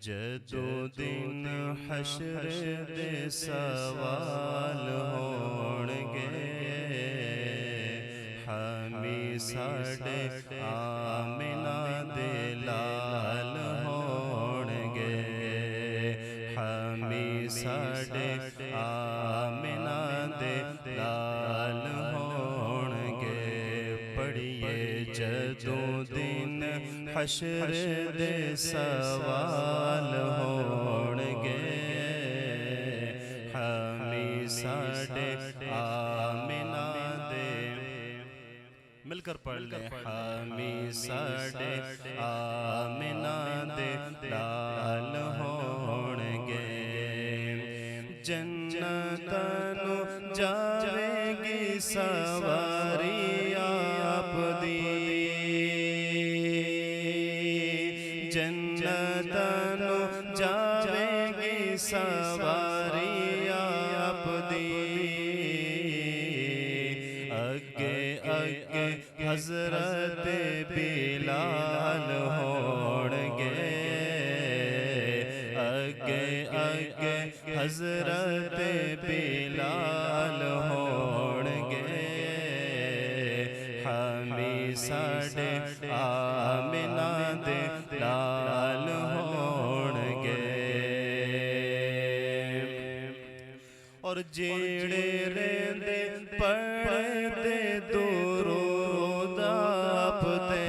जदों दिन हशर दे सवाल होणगे, हामी साडे आमिना दे लाल होणगे, हामी साडे आमिना दे लाल होणगे। पढ़िए जदों दिन हशर दे सवाल होणगे, हामी साडे आमिना दे, मिलकर पढ़ ले, हामी साडे आमिना दे लाल होणगे। जन्नत नू जावेगी सवारी आप दी, जन्नत नू जावेगी सवारी आप दी। अगे अगे हजरत बिलाल होणगे, अगे अगे हजरत बिलाल होणगे, हामी साडे आमिना दे लाल होणगे। और जेड़े रेंदे पढ़दे दुरूद आप ते,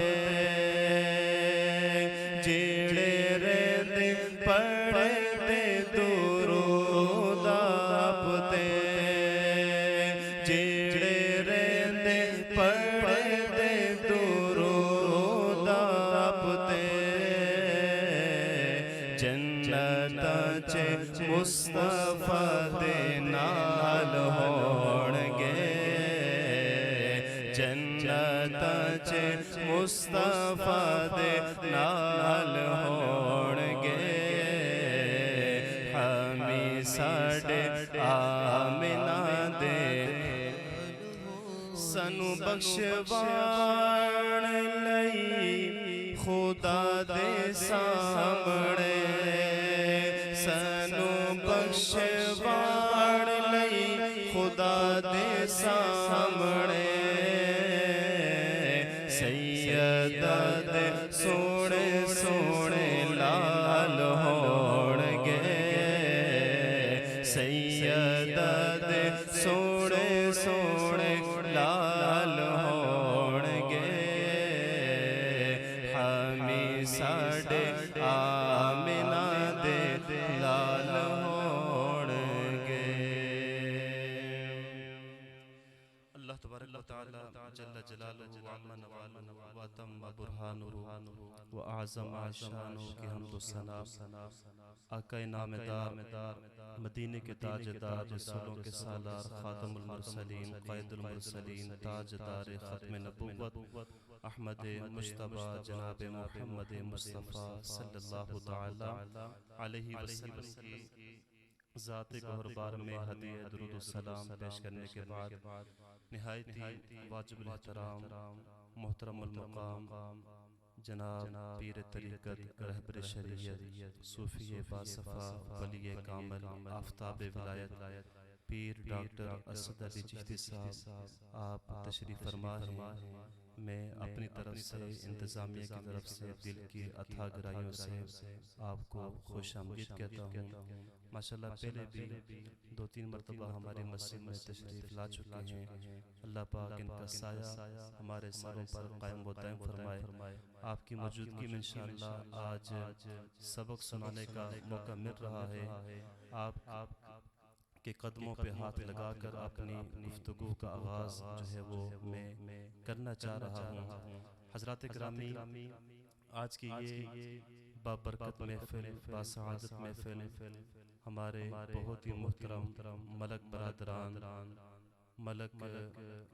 जेड़े रेंदे पढ़दे दुरूद आप ते, जेड़े रेंदे पढ़दे दुरूद आप ते, जन्नत च मुस्तफा दे नाल होणगे, जन्नत च मुस्तफा दे नाल होणगे, हामी साडे आमिना दे। सानू बख्शवाण लई खुदा दे सामणे, सानू बख्शवाण लई खुदा दे सामणे, सैयदा दे सोने सोने लाल होणगे, सैयदा दे सोने सोने लाल होणगे, हामी साडे आमिना दे लाल होणगे। अल्लाह तबारक व तआला जल्ल जलालुहु व अम्मा नवालुहु व अतम्म बुरहानुहु व आज़म शानुहु की हम्दो सना। आका नामदार मदीने के ताजदार, रसूलों के सालार, खातमुल मुरसलीन, क़ाइदुल मुरसलीन, ताजदार ख़त्म नबुव्वत अहमद मुज्तबा जनाब मुहम्मद मुस्तफ़ा सल्लल्लाहु तआला अलैहि वसल्लम की ज़ात गौहरबार में हदीए दुरूद व सलाम पेश करने के बाद निहायती वाजिबुल एहतराम मोहतरमुल मक़ाम जनाब पीर तरीक़त रहबर शरीयत सूफ़ी बासफ़ा वली कामिल आफ़ताब विलायत पीर डॉक्टर असद अली चिश्ती साहब आप तशरीफ़ फरमा हैं। मैं अपनी तरफ से इंतज़ामिया की तरफ से दिल की अथाह गहराइयों से आपको खुशामदीद कहता हूँ। माशाल्लाह पहले भी 2-3 मरतबा हमारी मस्जिद में तशरीफ़ ला चुके हैं। अल्लाह पाक इनका साया हमारे सरों पर कायम व दायम फरमाए। आपकी मौजूदगी में इंशाअल्लाह आज सबक सुनाने का मौका मिल रहा है। आप के कदमों पे हाथ लगाकर अपनी गुफ्तगू का आगाज़ जो है वो मैं करना चाह रहा हूँ। हज़रात किरामी, आज की ये बाबरकत महफ़िल, बासआदत महफ़िल हमारे बहुत ही मुहतरम मलक बरादरान मलक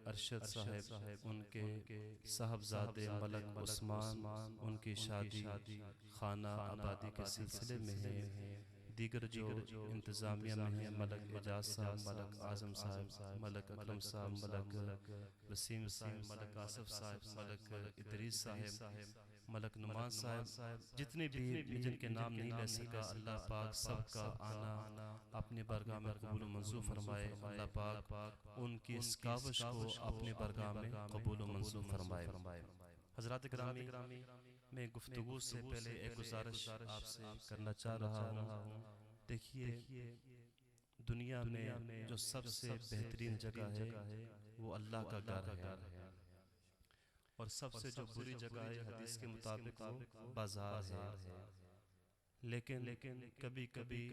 अरशद साहब, उनके साहबजादे मलक उस्मान, उनकी शादी खाना आबादी के सिलसिले में है। दीगर जो इंतज़ामिया में हैं, मलक एजाज साहब, मलक आज़म साहब, मलक अकरम साहब, मलक वसीम साहब, मलक आसफ साहब, मलक इदरीस साहब, मलक नुमान साहब, जितने भी जिनके नाम नहीं ले सका, अल्लाह पाक सबका आना अपनी बारगाह में कबूल मंजूर फरमाए। अल्लाह पाक उनकी इस काविश को अपनी बारगाह में कबूल मंजूर फरमाए। हज़रात किरामी, मैं गुफ्तगू से पहले एक गुजारिश आपसे करना चाह रहा हूँ। देखिए, दुनिया में जो सबसे बेहतरीन जगह है वो अल्लाह का घर है, और सबसे जो बुरी जगह है हदीस के मुताबिक वो बाजार है। लेकिन कभी कभी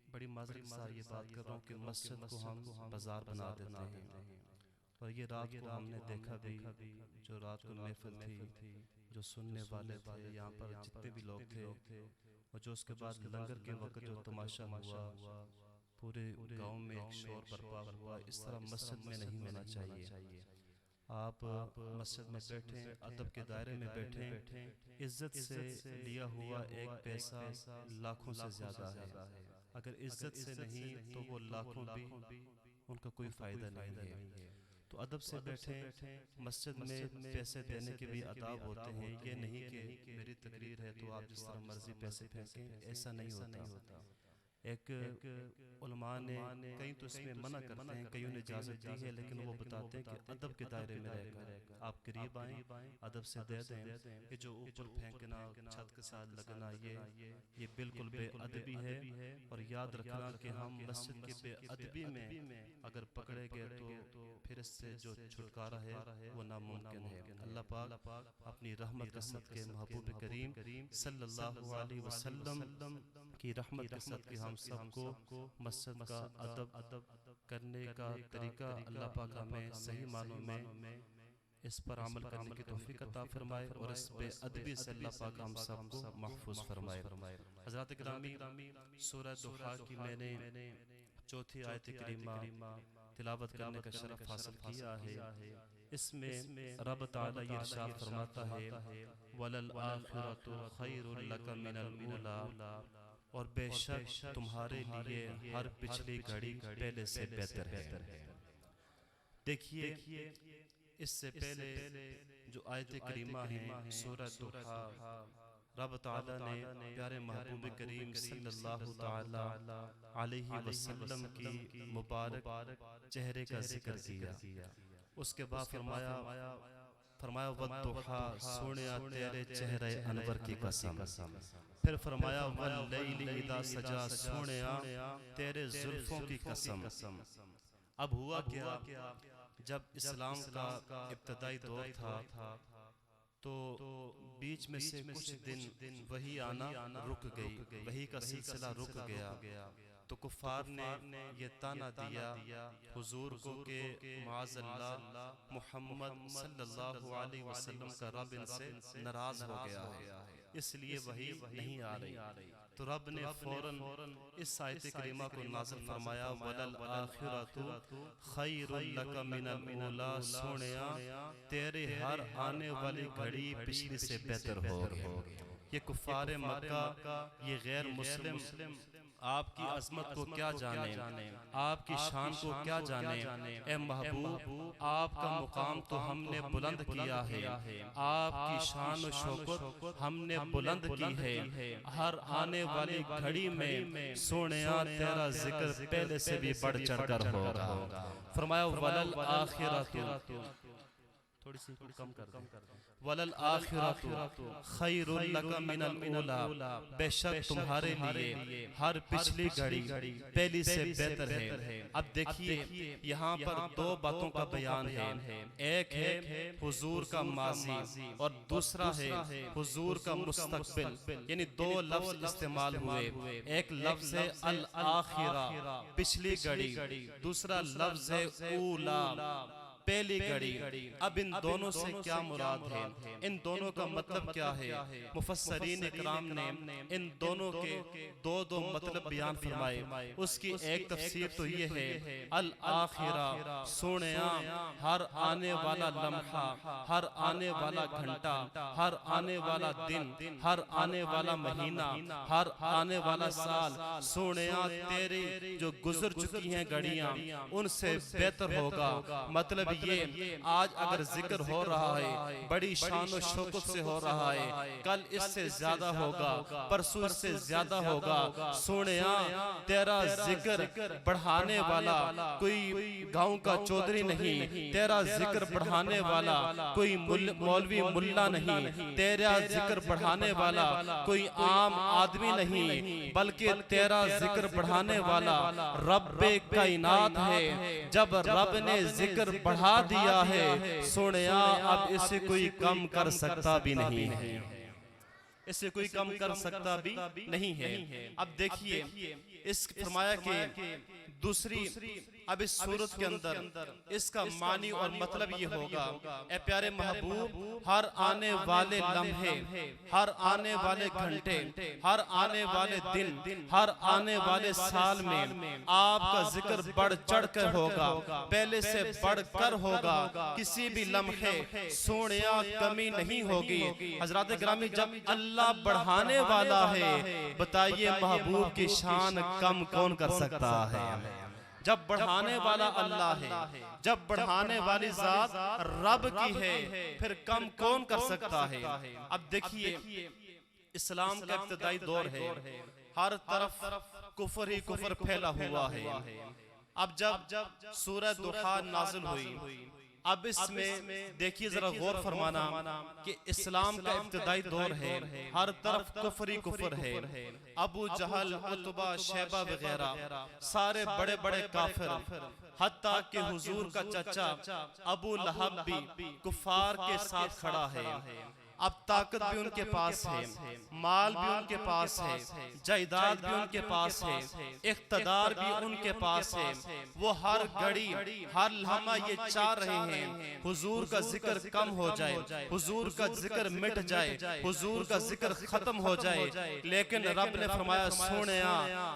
बड़ी माजरत के साथ ये बात कर रहा हूँ कि मस्जिद को हम बाजार बना देते हैं। और ये रात को हमने देखा भी, जो रात को महफिल थी, जो सुनने वाले थे, यहाँ पर जितने भी लोग थे, और जो उसके बाद लंगर के वक्त जो तमाशा हुआ, पूरे गांव में एक शोर बर्पा हुआ। इस तरह मस्जिद में नहीं होना चाहिए। आप मस्जिद में बैठें, अदब के दायरे में बैठें, इज्जत से लिया हुआ एक पैसा लाखों से ज़्यादा है। अगर इज्जत से नहीं तो वो लाखों भी उनका कोई फ़ायदा नहीं है। तो अदब से बैठें। मस्जिद में पैसे देने के भी आदाब होते हैं। ये नहीं कि मेरी तकरीर है तो आप जिस तरह मर्जी पैसे फेंकें, ऐसा नहीं होता। एक उलमा ने कहीं तो इसमें मना करते हैं, कईयों ने इजाज़त दी है, लेकिन वो बताते हैं कि अदब के दायरे में रहकर आप करीब आएँ, अदब से दे दें। कि जो ऊपर फेंकना, छत के साथ लगना, ये बिल्कुल बेअदबी है। और याद रखना कि हम मस्जिद की बेअदबी में अगर पकड़े गए तो फिर इससे जो छुटकारा है वो नामुमकिन है। अल्लाह पाक अपनी रहमत के सदके महबूब करीम सल्लल्लाहु अलैहि वसल्लम की रहमत के सदके हम सबको मस्जिद का अदब करने का तरीका अल्लाह पाक हमें सही मानों में इस पर अमल करने की तौफीक अता फरमाए, और इस बेअदबी से अल्लाह पाक हम सबको महफूज फरमाए। हज़रात किरामी, सूरह दुहा की मैंने चौथी आयत करीमा तिलावत करने का शरफ हासिल किया है। इसमें रब ताला ये इरशाद फरमाता है, वलल आखिरतु खैरुल लक मिनल ऊला, और बेशक तुम्हारे लिए हर पिछली घड़ी पहले से बेहतर है। देखिए, इससे पहले जो आयत करीमा है सूरह दुहा, रब ताला ने प्यारे महबूब करीम सल्लल्लाहु ताला अलैहि वसल्लम की मुबारक चेहरे का जिक्र किया। उसके बाद फरमाया वद्दुहा, सोनिया तेरे चेहरे अनवर की कसम। फिर फरमाया वल्लैलि इज़ा सजा, सोनिया तेरे जुल्फों की कसम। अब हुआ क्या, जब इस्लाम का इब्तदाई दौर था तो बीच में से कुछ दिन वही आना रुक गई, वही का सिलसिला रुक गया। तो कुफार ने ये ताना दिया हुजूर को कि माअज़ल्लाह मुहम्मद सल्लल्लाहु अलैहि वसल्लम का रब इनसे नाराज हो गया है, इसलिए वही नहीं आ रही। तो रब ने फौरन इस आयत करीमा को नाज़िल फरमाया, वलल आखिरतु खैरुल लक मिनल ऊला, सोनिया तेरे हर आने वाली घड़ी पिछली से बेहतर होगी। ये कुफार मक्का, ये गैर मुस्लिम आपकी अजमत को क्या जाने, आपकी शान को क्या जाने। ए महबूब, आपका मुकाम तो हमने बुलंद किया है, आपकी शान और शौकत हमने बुलंद की है। हर आने वाली घड़ी में सोनिया तेरा जिक्र पहले से भी बढ़ चढ़कर होगा। फरमाया वलल आखिरतु, थोड़ी सी कम कर दो, वलल आखिरतु खैरुल लक मिनल ऊला, बेशक तुम्हारे लिए हर पिछली घड़ी पहली से बेहतर है। अब देखिए, यहाँ पर दो बातों का बयान है। एक है हुजूर का माजी और दूसरा है हुजूर का मुस्तकबिल, यानी दो लफ्ज इस्तेमाल हुए। एक लफ्ज है अल आखिरा, पिछली घड़ी, दूसरा लफ्ज है ऊला, पहली घड़ी। अब इन दोनों से क्या मुराद है, इन दोनों का मतलब क्या है? मुफस्सरीन इकराम ने इन दोनों के दो मतलब बयान फरमाए। उसकी एक तफसीर तो ये है, अल आखिरा सोनिया हर आने वाला लम्हा, हर आने वाला घंटा, हर आने वाला दिन, हर आने वाला महीना, हर आने वाला साल, सोनिया तेरी जो गुजर चुकी हैं घड़ियां उनसे बेहतर होगा। मतलब ये आज अगर जिक्र हो रहा है बड़ी शान और शौकत से हो रहा है, कल इससे ज्यादा होगा, परसों इससे ज्यादा होगा। सोनिया तेरा जिक्र बढ़ाने वाला कोई गांव का चौधरी नहीं, तेरा जिक्र बढ़ाने वाला कोई मौलवी मुल्ला नहीं, तेरा जिक्र बढ़ाने वाला कोई आम आदमी नहीं, बल्कि तेरा जिक्र बढ़ाने वाला रब्बे कायनात है। जब रब ने जिक्र बढ़ा दिया है सोनिया, अब इसे कोई कम कर सकता भी नहीं है, इसे कोई कम कर सकता भी नहीं है। अब देखिए इस फरमाया के दूसरी अब इस सूरत के अंदर इसका मानी और मतलब ये होगा, ए प्यारे महबूब, हर आने वाले लम्हे, हर आने वाले घंटे, हर आने वाले दिन, हर आने वाले साल में आपका जिक्र बढ़ चढ़ कर होगा, पहले से बढ़ कर होगा। किसी भी लम्हे सोनिया कमी नहीं होगी। हजरात गिरामी, जब अल्लाह बढ़ाने वाला है, बताइए महबूब की शान कम कौन कर सकता है। जब बढ़ाने वाला अल्लाह है, जब बढ़ाने वाली जात रब की है, फिर कम कौन कर सकता है। अब देखिए इस्लाम का इब्तिदाई दौर है, हर तरफ कुफर ही कुफर फैला हुआ है। अब जब सूरह दुहा नाज़िल हुई, अब इसमें देखिए जरा गौर फरमाना कि इस्लाम का इब्तिदाई दौर है, हर तरफ कुफर ही कुफर है। अबू जहल, उतबा, शैबा वगैरह सारे बड़े बड़े काफिर, हत्ता कि हुजूर का चचा अबू लहब भी कुफार के साथ खड़ा है। अब ताकत भी उनके पास है, माल भी उनके पास है, जायदाद भी उनके पास है, इख्तदार भी उनके पास है। वो हर घड़ी हर लम्हा ये चाह रहे हैं हुजूर का जिक्र कम हो जाए, हुजूर का जिक्र मिट जाए, हुजूर का जिक्र खत्म हो जाए। लेकिन रब ने फरमाया सोनिया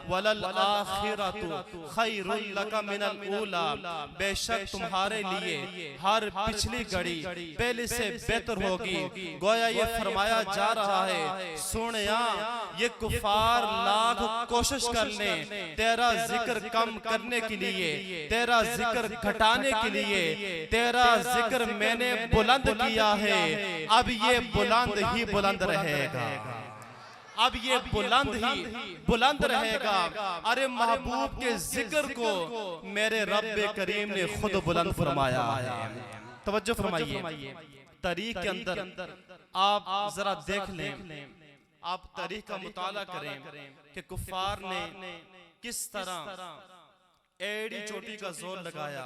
वलल आखिरतु खैरुल लका मिनल ऊला, बेशक तुम्हारे लिए हर पिछली घड़ी पहले से बेहतर होगी। गोया ये फरमाया जा रहा है सोनिया, ये कुफार लाख कोशिश कर ले तेरा जिक्र कम करने के लिए, तेरा जिक्र घटाने के लिए, तेरा जिक्र मैंने बुलंद किया है, अब ये बुलंद ही बुलंद रहेगा, अब ये बुलंद रहेगा। अरे महबूब के जिक्र को मेरे रब्बे करीम ने खुद बुलंद फरमाया है। तवज्जो फरमाइए, तारीख के अंदर आप जरा देख लें, आप तारीख का मुताला करें कि कुफार ने किस तरह एड़ी चोटी का जोर लगाया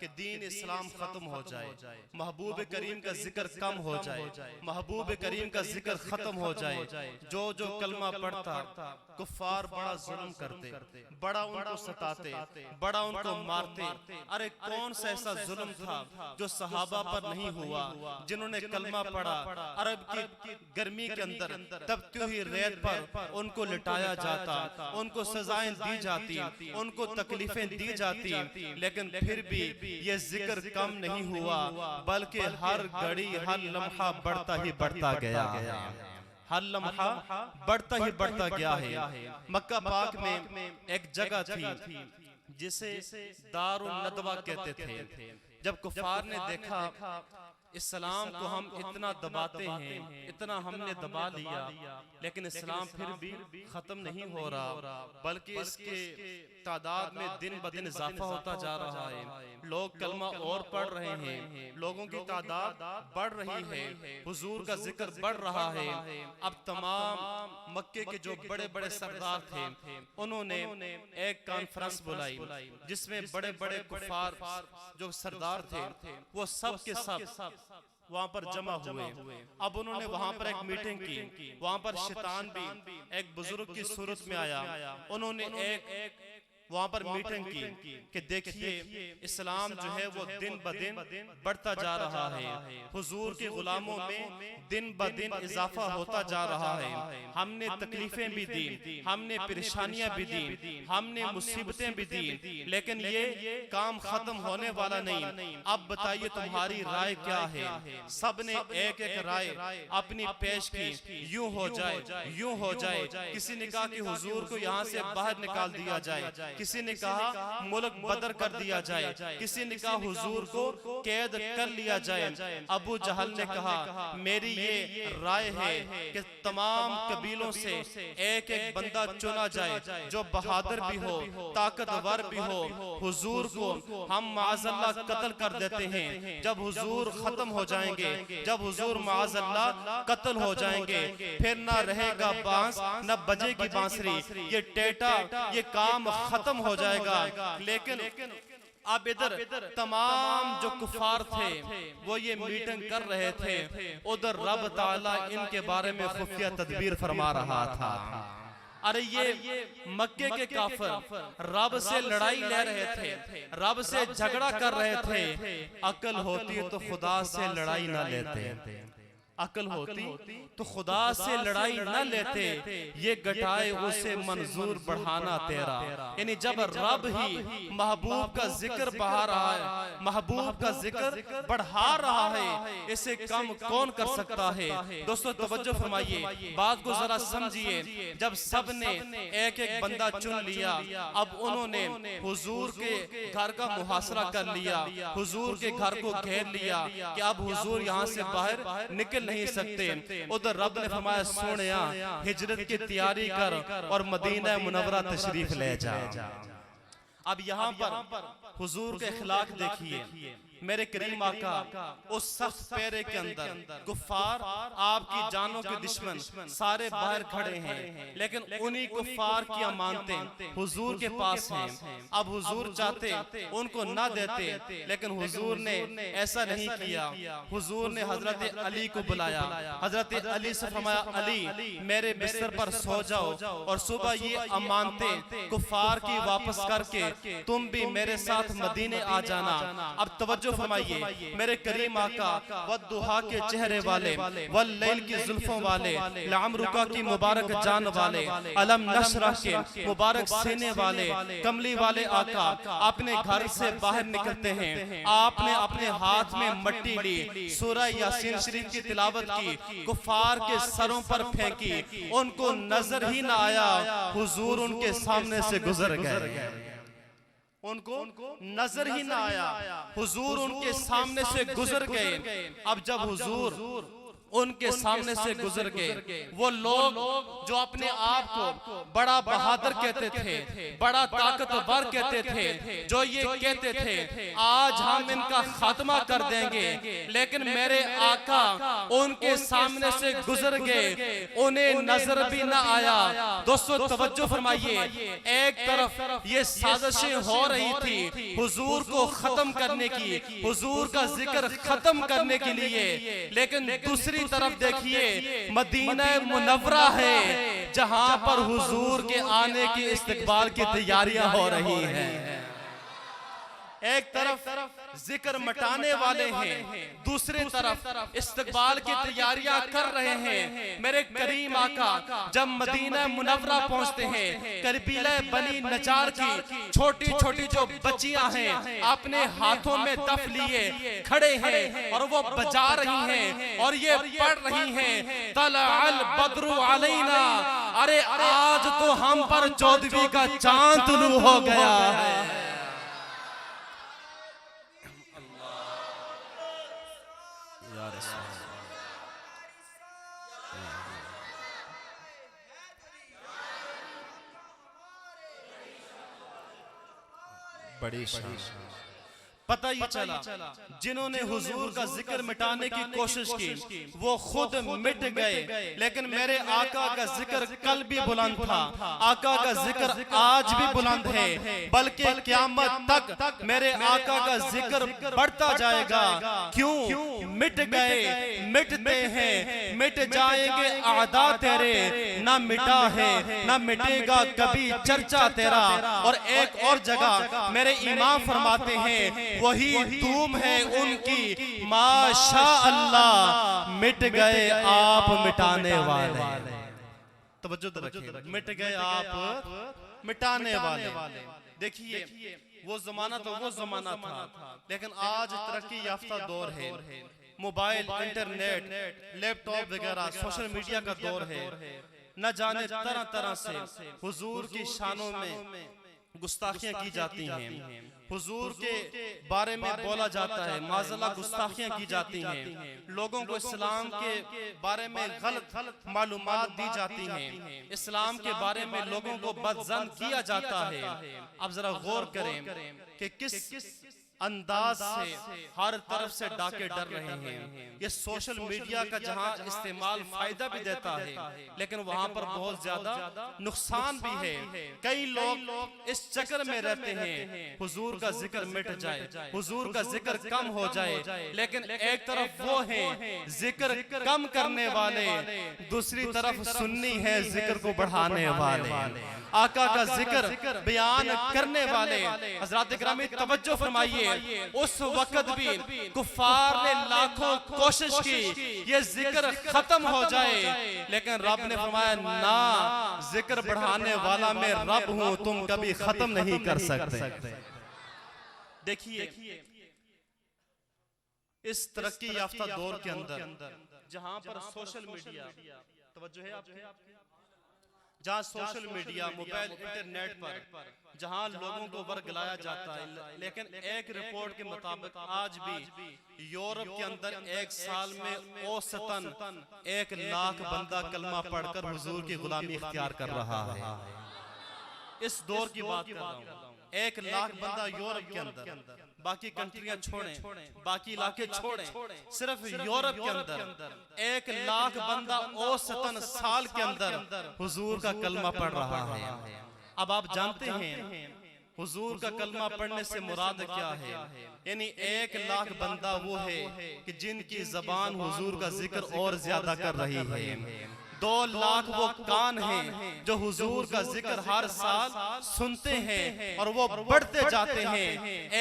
कि दीन इस्लाम खत्म हो जाए, महबूब करीम का जिक्र कम हो जाए, महबूब करीम का जिक्र खत्म हो जाए। जो जो कलमा पढ़ता कुफार बड़ा जुल्म करते, बड़ा उनको सताते, बड़ा उनको मारते। अरे कौन सा ऐसा जुल्म था जो सहाबा पर नहीं हुआ, जिन्होंने कलमा पढ़ा। अरब की गर्मी के अंदर तपती हुई रेत पर उनको लिटाया जाता, उनको सजाएं दी जाती, उनको तकलीफें दी जाती, लेकिन फिर भी ये जिक्र कम नहीं हुआ, बल्कि हर घड़ी हर लम्हा बढ़ता ही बढ़ता गया, हर लम्हा बढ़ता ही बढ़ता गया है। मक्का पाक में एक जगह थी जिसे दारुल नदवा कहते थे। जब कुफार ने देखा इस्लाम को हम इतना दबाते हैं, इतना हमने दबा लिया, लेकिन इस्लाम फिर भी खत्म नहीं हो रहा, बल्कि इसके तादाद में दिन ब दिन इजाफा होता जा रहा है। लोग कलमा और पढ़ रहे हैं, लोगों की तादाद बढ़ रही है, हुजूर का जिक्र बढ़ रहा है। अब तमाम मक्के के जो बड़े बड़े सरदार थे उन्होंने एक कॉन्फ्रेंस बुलाई, जिसमें बड़े बड़े कुफार जो सरदार थे वो सब के सब वहां पर जमा हुए। अब उन्होंने वहां पर एक मीटिंग की, वहां पर शैतान भी एक बुजुर्ग की सूरत में आया। उन्होंने एक वहां पर मीटिंग की कि देखिए इस्लाम जो है वो दिन ब दिन बढ़ता जा रहा है, हुजूर के गुलामों में दिन ब दिन इजाफा होता जा रहा है। हमने तकलीफें भी दी, हमने परेशानियां भी दी, हमने मुसीबतें भी दी, लेकिन ये काम खत्म होने वाला नहीं। अब बताइए तुम्हारी राय क्या है। सबने एक एक राय अपनी पेश की, यूं हो जाए, यूं हो जाए। किसी ने कहा कि हुजूर को यहाँ से बाहर निकाल दिया जाए, किसी ने कहा मुल्क बदर कर दिया जाए, किसी ने कहा हुजूर को कैद कर लिया जाए। अबू जहल ने कहा मेरी ये राय है कि तमाम कबीलों से एक एक बंदा चुना जाए जो बहादुर भी हो, ताकतवर भी हो। हुजूर को हम माअज़ल्लाह कत्ल कर देते हैं। जब हुजूर खत्म हो जाएंगे, जब हुजूर माअज़ल्लाह कत्ल हो जाएंगे, फिर ना रहेगा बांस न बजेगी बांसुरी, ये टेटा ये काम खत्म हो जाएगा। लेकिन अब इधर तमाम जो कुफार थे वो ये मीटिंग कर रहे थे, उधर रब ताला इनके बारे में खुफिया तदबीर फरमा रहा था। अरे ये मक्के के काफिर रब से लड़ाई ले रहे थे, रब से झगड़ा कर रहे थे। अकल होती तो खुदा से लड़ाई ना लेते, अकल होती तो खुदा से लड़ाई न लेते। ये घटाए उसे मंजूर बढ़ाना तेरा, यानी जब रब ही महबूब का जिक्र बढ़ा रहा है, महबूब का जिक्र बढ़ा रहा है, इसे कम कौन कर सकता है। दोस्तों तवज्जो फरमाइए, बात को जरा समझिए। जब सब ने एक एक बंदा चुन लिया, अब उन्होंने हुजूर के घर का मुहासरा कर लिया, हुजूर के घर को घेर लिया कि अब हुजूर यहाँ से बाहर निकल नहीं सकते। उधर रब ने फरमाया सोनिया हिजरत की तैयारी कर और मदीना मुनव्वरा तशरीफ ले जा। अब यहाँ पर हुजूर के अखलाक देखिए। मेरे करीम आका उस सख्त पैरे के अंदर कुफार आपकी जानों के दुश्मन सारे बाहर खड़े हैं, लेकिन उन्हीं कुफार की अमानतें हुजूर के पास हैं। अब हुजूर चाहते उनको ना देते, लेकिन हुजूर ने ऐसा नहीं किया। हुजूर ने हजरत अली को बुलाया, हजरत अली से फरमाया अली मेरे बिस्तर पर सो जाओ और सुबह ये अमानतें कुफार की वापस करके तुम भी मेरे साथ मदीने आ जाना। अब तवज्जो फरमाइए, मेरे करीम आका वद्दुहा के चेहरे वाले, वल्लैल की जुल्फों वाले, लामरुका की मुबारक जान वाले, अलम नशरह के मुबारक सीने वाले, कमली वाले आका अपने घर से बाहर निकलते हैं। आपने अपने हाथ में मट्टी ली, सूरह यासीन शरीफ की तिलावत की, कुफार के सरों पर फेंकी, उनको नजर ही ना आया हुजूर उनके सामने से गुजर गए। उनको नजर ही ना आया, हुजूर उनके सामने से गुजर गए। अब जब हुजूर उनके सामने से गुजर गए, वो लोग जो अपने आप को बड़ा बहादुर कहते थे, बड़ा ताकतवर कहते थे, जो ये कहते थे आज हम इनका खात्मा कर देंगे, लेकिन मेरे आका उनके सामने से गुजर गए, उन्हें नजर भी ना आया। दोस्तों तवज्जो फरमाइए, एक तरफ ये साजिशें हो रही थी हुजूर को खत्म करने की, हुजूर का जिक्र खत्म करने के लिए, लेकिन दूसरी तरफ देखिए मदीना मुनव्वरा है जहां पर हुजूर के आने के इस्तकबाल की तैयारियां हो रही हैं। एक तरफ जिक्र मटाने वाले हैं, दूसरे तरफ इस्तकबाल की तैयारियां कर रहे हैं। मेरे करीम आका जब मदीना मुनव्वरा पहुंचते हैं, कबीला बनी नजार की छोटी छोटी जो बच्चियां हैं अपने हाथों में दफ लिए खड़े हैं और वो बजा रही हैं और ये पढ़ रही हैं तलअल बद्रु अलैना, अरे आज तो हम पर 14वीं का चांद तुलू हो गया है। बड़ी शान। पता ये चला जिन्होंने हुजूर का जिक्र मिटाने की कोशिश की वो खुद मिट गए, लेकिन मेरे आका का जिक्र कल भी बुलंद था, आका का जिक्र आज भी बुलंद है, बल्कि क़यामत तक मेरे आका का जिक्र बढ़ता जाएगा। क्यों? मिट गए, मिटते हैं, मिट जाएंगे आदा तेरे, ना मिटा है ना मिटेगा कभी चर्चा तेरा। और एक और जगह मेरे इमाम फरमाते हैं वही धूम है उनकी माशा अल्लाह, मिट गए आप मिटाने वाले। तवज्जो रखिए, मिट गए आप मिटाने वाले। देखिए वो जमाना तो वो जमाना था, लेकिन आज तरक्की याफ्ता दौर है, मोबाइल, इंटरनेट, लैपटॉप वगैरह सोशल मीडिया का दौर है। न जाने तरह तरह से हुजूर की शानों में गुस्ताखियां की जाती हैं, हुजूर के बारे में बोला जाता है, माज़अल्लाह गुस्ताखियां की जाती हैं, लोगों को इस्लाम के बारे में गलत मालूमात दी जाती हैं, इस्लाम के बारे में लोगों को बदज़न किया जाता है। अब जरा गौर करें कि किस अंदाज से हर तरफ से डाके डर रहे हैं। ये सोशल मीडिया का जहां इस्तेमाल फायदा भी देता है, लेकिन वहां पर बहुत ज्यादा नुकसान भी है। कई लोग इस चक्कर में रहते हैं हुजूर का जिक्र मिट जाए, हुजूर का जिक्र कम हो जाए, लेकिन एक तरफ वो हैं जिक्र कम करने वाले, दूसरी तरफ सुन्नी है जिक्र को बढ़ाने वाले, आका का जिक्र बयान करने वाले। हज़रात गिरामी तवज्जो फरमाइए, उस वक्त भी कुफार ने लाखों कोशिश की ये जिक्र खत्म हो जाए, लेकिन रब ने फरमाया ना, जिक्र बढ़ाने वाला मैं रब हूं, तुम कभी खत्म नहीं कर सकते। देखिए इस तरक्की याफ्ता दौर के अंदर जहां पर सोशल मीडिया, तवज्जो है आपकी, जहां सोशल मीडिया, मोबाइल, इंटरनेट पर जहां लोगों को वर्गलाया जाता है, लेकिन एक रिपोर्ट के मुताबिक आज भी यूरोप के अंदर एक साल में औसतन 1 लाख बंदा कलमा पढ़कर हुजूर की गुलामी इख्तियार कर रहा है। इस दौर की बात कर रहा हूं, 1 लाख बंदा यूरोप के अंदर, बाकी कंट्रियां छोड़ें, बाकी इलाके छोड़ें, सिर्फ यूरोप के अंदर 1 लाख बंदा औसतन साल के अंदर हुजूर का कलमा पढ़ रहा है। अब आप जानते हैं हुजूर का कलमा पढ़ने से मुराद क्या है? यानी 1 लाख बंदा वो है कि जिनकी जबान हुजूर का जिक्र और ज्यादा कर रही है। 2 लाख वो कान हैं जो हुजूर का जिक्र हर साल सुनते हैं और वो बढ़ते जाते हैं।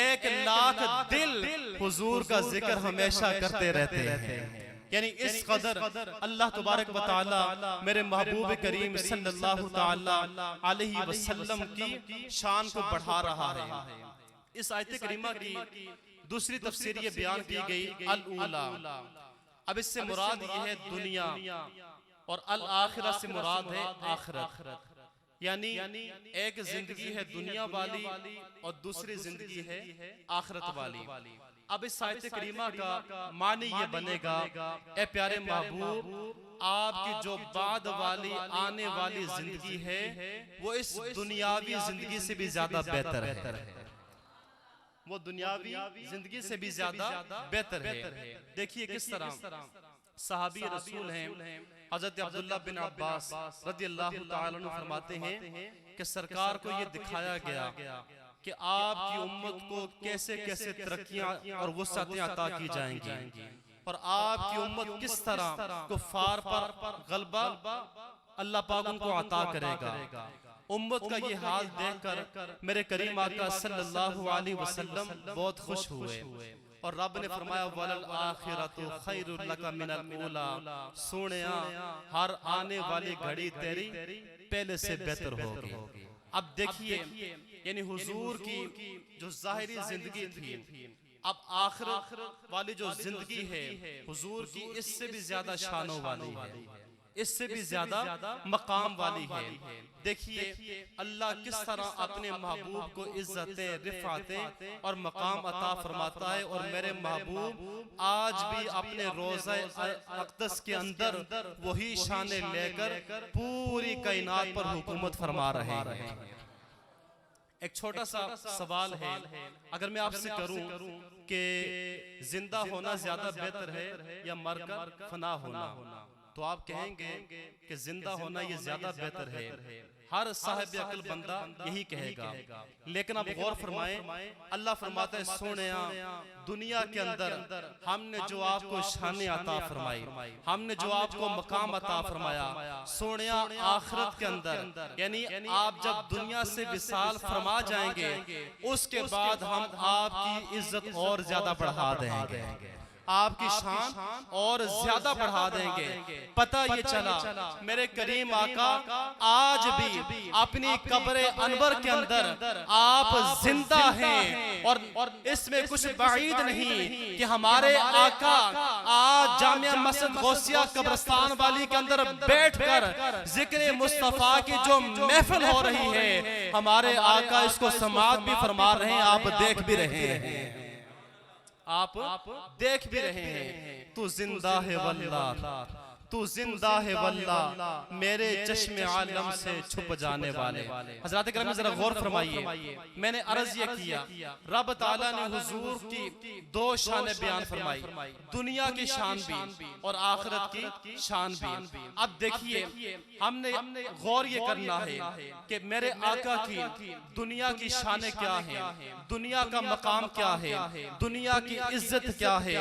1 लाख दिल हुजूर का जिक्र हमेशा करते रहते हैं। यानी इस कदर अल्लाह तबारक व तआला मेरे महबूब करीम सल्लल्लाहु तआला अलैहि वसल्लम की शान को बढ़ा रहा है। इस आयत करीमा की दूसरी तफसीर ये बयान की गई अल ऊला। अब इससे मुराद ये है दुनिया, और अल आखिरत से मुराद है आखिरत। यानी एक जिंदगी है दुनिया वाली और दूसरी जिंदगी है आखिरत वाली। अब इस आयत करीमा का मानी ये बनेगा, ए प्यारे महबूब, आपकी जो बाद वाली आने वाली जिंदगी है वो इस दुनियावी जिंदगी से भी ज्यादा बेहतर है। वो दुनियावी जिंदगी से भी ज्यादा बेहतर है। देखिए किस तरह सहाबी रसूल हैं हजरत अब्दुल्लाह बिन अब्बास रदियल्लाहु ताला अन्हु फरमाते हैं कि सरकार को ये दिखाया गया कि आपकी उम्मत को कैसे कैसे तरक्कियां और वसअतें अता की जाएंगी, और आपकी उम्मत किस तरह कुफार पर गलबा अल्लाह पाक उनको अता करेगा। उम्मत का ये हाल देखकर मेरे करीम आका सल्लल्लाहु अलैहि वसल्लम बहुत खुश हुए, और रब ने फरमाया वलल आखिरतु खैरुल लका मिनल ऊला, सोनिया हर आने वाली घड़ी तेरी पहले से बेहतर होगी। अब देखिए यानी हुजूर की जो जाहिरी जिंदगी थी, अब आखिरत वाली जो जिंदगी है हुजूर की इससे भी ज्यादा शानों वाली है, इससे भी ज्यादा मकाम वाली है। देखिए अल्लाह किस तरह अपने महबूब को इज्जतें, रिफातें और मकाम अता फरमाता है, और मेरे महबूब आज भी अपने रोज़ा अक़दस के अंदर वही शान लेकर पूरी कायनात पर हुकूमत फरमा रहे हैं। एक छोटा सा सवाल है, अगर मैं आपसे करूं कि जिंदा होना ज्यादा बेहतर है या मरकर फना होना, तो आप कहेंगे कि जिंदा होना ये ज्यादा बेहतर है। हर साहिब अक्ल बंदा यही कहेगा, लेकिन अब गौर फरमाएं, अल्लाह फरमाता है सोनिया दुनिया के अंदर हमने जो आपको शान अता फरमाई, हमने जो आपको मकाम अता फरमाया, सोनिया आखिरत के अंदर यानी आप जब दुनिया से विसाल फरमा जाएंगे उसके बाद हम आपकी इज्जत और ज्यादा बढ़ा देंगे। आपकी शान और ज्यादा बढ़ा देंगे। पता ये चला मेरे करीम आका आज भी अपनी कब्र अनवर के अंदर आप जिंदा हैं, और इसमें कुछ बाईद नहीं कि हमारे आका आज जामिया मस्जिद गौसिया कब्रिस्तान वाली के अंदर बैठकर जिक्र मुस्तफा की जो महफिल हो रही है, हमारे आका इसको समाअत भी फरमा रहे हैं, आप देख भी रहे हैं, आप देख भी रहे हैं। तू जिंदा है वल्लाह, तू जिंदा है वल्लाह, मेरे चश्मे आलम से छुप जाने वाले। हज़रात किराम जरा गौर फरमाइए, मैंने अर्ज ये किया, रब ताला ने हुजूर की दो शान बयान फरमाई, दुनिया की शान भी और आखिरत की शान भी। अब देखिए हमने गौर ये करना है कि मेरे आका की दुनिया की शान क्या है, दुनिया का मकाम क्या है, दुनिया की इज्जत क्या है।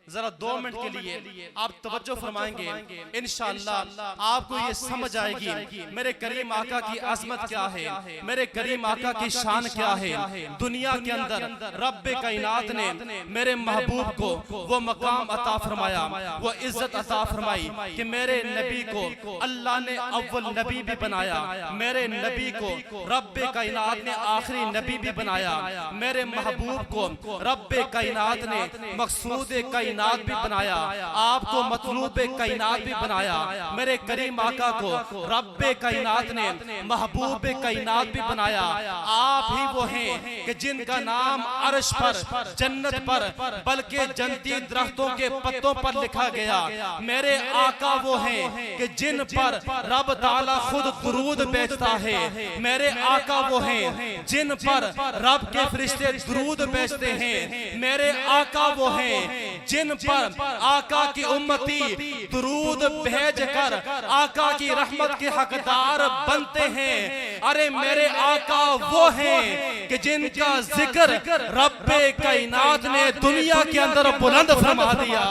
जरा 2 मिनट के लिए आप तवज्जो फरमाएंगे, इंशाअल्लाह आपको ये समझ आएगी मेरे करीम आका की अजमत क्या है, मेरे करीम आका की शान क्या है। दुनिया के अंदर रब्बे कायनात ने मेरे महबूब को वो मकाम अता फरमाया, वो इज्जत अता फरमाई कि मेरे नबी को अल्लाह ने अव्वल नबी भी बनाया, मेरे नबी को रब्बे कायनात ने आखिरी नबी भी बनाया, मेरे महबूब को रब्बे कायनात ने मकसूद कायनात भी बनाया, आपको मतलूब कायनात भी बनाया, मेरे करीम आका को रब्बे कायनात ने महबूब कायनात भी बनाया। आप ही वो हैं कि जिनका नाम अर्श पर, जन्नत पर, बल्कि जन्नती दरख्तों के पत्तों पर लिखा गया। मेरे आका वो हैं कि जिन पर रब ताला खुद दुरूद बेचता है, मेरे आका वो हैं जिन पर रब के फरिश्ते दुरूद बेचते हैं, मेरे आका वो हैं जिन पर आका की उम्मती दुरूद भेज कर आका की रहमत के हकदार बनते हैं। अरे मेरे आका वो हैं कि जिनका जिक्र रब्बे कायनात ने दुनिया के अंदर बुलंद फरमा दिया।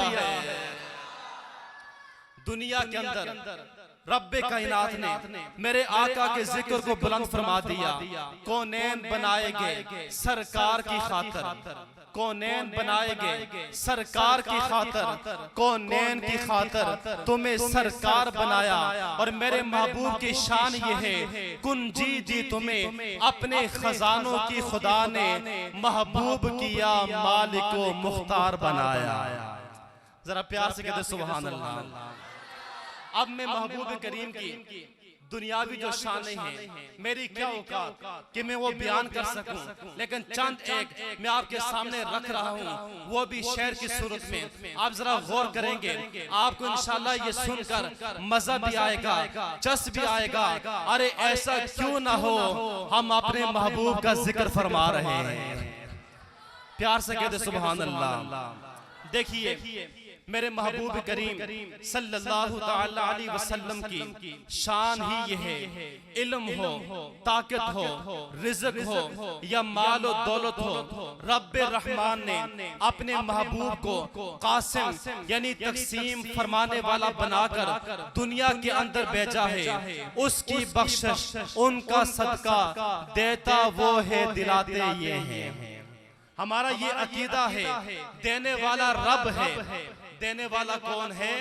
दुनिया के अंदर रब्बे कायनात ने मेरे आका के जिक्र को बुलंद फरमा दिया। कौनैन बनाए गए सरकार की खातिर, कौनैन बनाए गए सरकार की खातिर, कौनैन की खातिर तुम्हें सरकार बनाया। और मेरे महबूब की शान ये है, कुंजी दी तुम्हें अपने खजानों की खुदा ने, महबूब किया मालिको मुख्तार बनाया। जरा प्यार से कहते सुभान अल्लाह। अब मैं महबूब करीम की दुनियावी जो शानें हैं, मेरी क्या औकात कि मैं वो बयान कर सकूं, लेकिन चंद एक मैं आपके सामने रख रहा हूं, वो भी शेर की सूरत में। आप जरा गौर करेंगे, आपको इंशाल्लाह ये सुनकर मजा भी आएगा, जस भी आएगा। अरे ऐसा क्यों ना हो, हम अपने महबूब का जिक्र फरमा रहे हैं। प्यार से कहते सुभान अल्लाह। देखिए मेरे महबूब करीम सल्लल्लाहु तआला अलैहि वसल्लम की शान ही ये है, इल्म हो, ताकत हो, रिज़्क हो या माल और दौलत हो, रब्बे रहमान ने अपने महबूब को कासिम यानी तकसीम फरमाने वाला बनाकर दुनिया के अंदर भेजा है। उसकी बख्शिश, उनका सदका देता वो है, दिलाते ये हैं। हमारा ये अकीदा है, देने वाला रब है। देने वाला कौन है?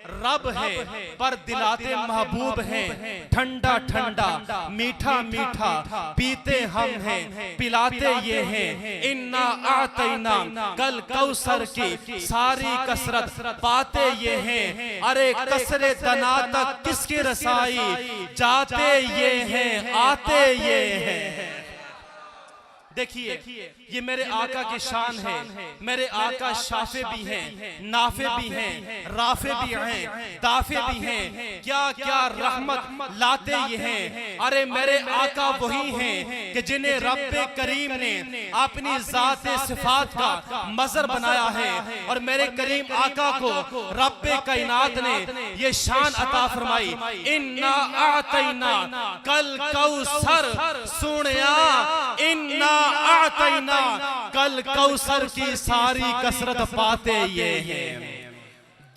रब है, पर दिलाते महबूब हैं। ठंडा ठंडा, मीठा मीठा पीते हम हैं, पिलाते ये हैं। इन्ना आतैना कल कौसर की सारी कसरत पाते ये हैं। अरे कसरे दना तक किसकी रसाई, जाते ये हैं, आते ये हैं। देखिए ये मेरे आका की शान है। मेरे आका शाफे भी हैं, नाफे भी हैं, राफे भी हैं, दाफे भी हैं। क्या क्या रहमत लाते ये हैं। अरे मेरे आका वही हैं कि जिन्हें रब्बे करीम ने अपनी ज़ाते सिफात का मज़र बनाया है। और मेरे करीम आका को रब्बे कायनात ने ये शान अता फरमाई, इन्ना आतैना कल कौसर, सुनिया इन्ना आतैना कल कौसर की सारी कसरत पाते ये हैं।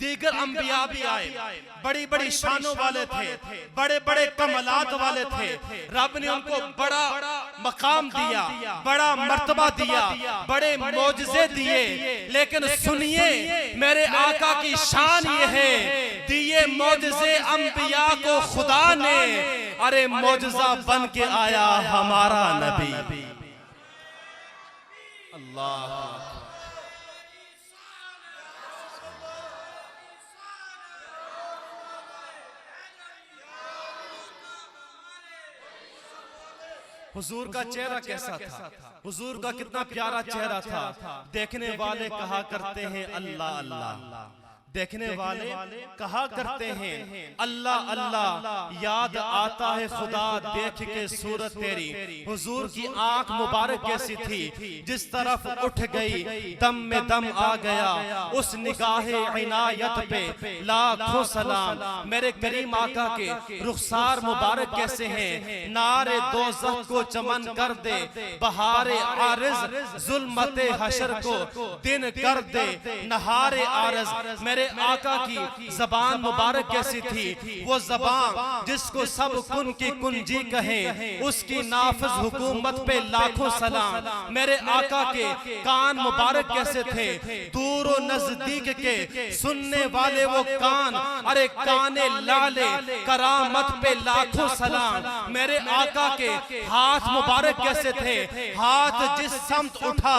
दीगर अंबिया भी आए, बड़ी बड़ी शानों वाले थे, बड़े बड़े कमलात वाले थे। रब ने उनको बड़ा मकाम दिया, बड़ा मर्तबा दिया, बड़े मौजज़े दिए। लेकिन सुनिए मेरे आका की शान ये है, दिए मौजज़े अंबिया को खुदा ने, अरे मौजज़ा बन के आया हमारा नबी। अल्लाह हुजूर का चेहरा कैसा था, हुजूर का कितना प्यारा चेहरा था। देखने वाले कहा करते हैं अल्लाह अल्लाह, देखने वाले कहा करते हैं अल्लाह अल्लाह, याद आता है खुदा देख के सूरत तेरी। हुजूर की आंख मुबारक कैसी थी, जिस तरफ उठ गई दम में दम आ गया। उस निगाहे इनायत पे लाखों सलाम। मेरे करीम आका के रुखसार मुबारक कैसे हैं, नारे दोज़ख को चमन कर दे, बहारे आरिज़ जुल्मते हशर को दिन कर दे नहारे आरिज़। मेरे आका की ज़बान मुबारक कैसी थी, वो ज़बान जिसको सब कुन की कुंजी कहे, उसकी नाफिज हुकूमत पे लाखों सलाम। मेरे आका के कान मुबारक कैसे थे, दूर और नजदीक के सुनने वाले वो कान, अरे काने लाले करामत पे लाखों सलाम। मेरे आका के हाथ मुबारक कैसे थे, हाथ जिस समत उठा